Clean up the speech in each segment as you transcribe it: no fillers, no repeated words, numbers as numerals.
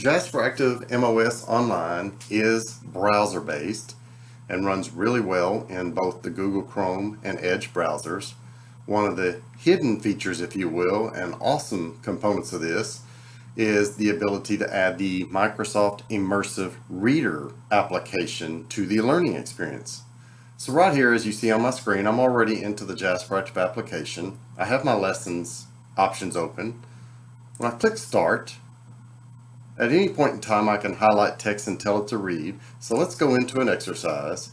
Jasperactive MOS Online is browser-based and runs really well in both the Google Chrome and Edge browsers. One of the hidden features, if you will, and awesome components of this is the ability to add the Microsoft Immersive Reader application to the learning experience. So right here, as you see on my screen, I'm already into the Jasperactive application. I have my lessons options open. When I click Start, at any point in time I can highlight text and tell it to read. So let's go into an exercise.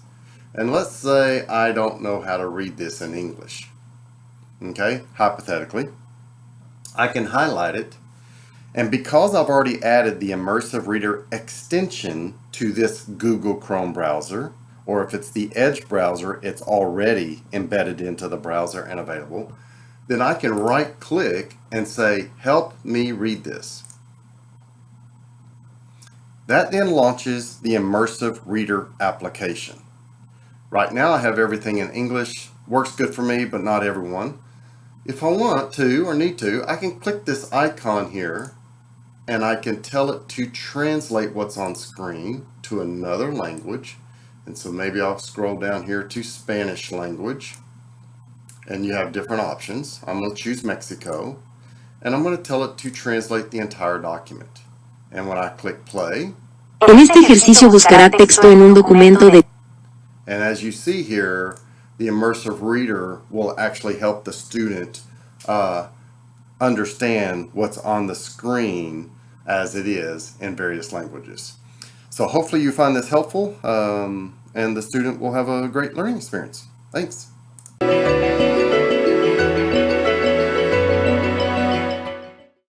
And let's say I don't know how to read this in English. Okay, hypothetically. I can highlight it. And because I've already added the Immersive Reader extension to this Google Chrome browser, or if it's the Edge browser, it's already embedded into the browser and available, then I can right click and say, help me read this. That then launches the Immersive Reader application. Right now I have everything in English. Works good for me, but not everyone. If I want to or need to, I can click this icon here and I can tell it to translate what's on screen to another language. And so maybe I'll scroll down here to Spanish language. And you have different options. I'm going to choose Mexico. And I'm going to tell it to translate the entire document. And when I click play, En este ejercicio buscará texto en un documento de... And as you see here, the Immersive Reader will actually help the student understand what's on the screen as it is in various languages. So hopefully you find this helpful and the student will have a great learning experience. Thanks.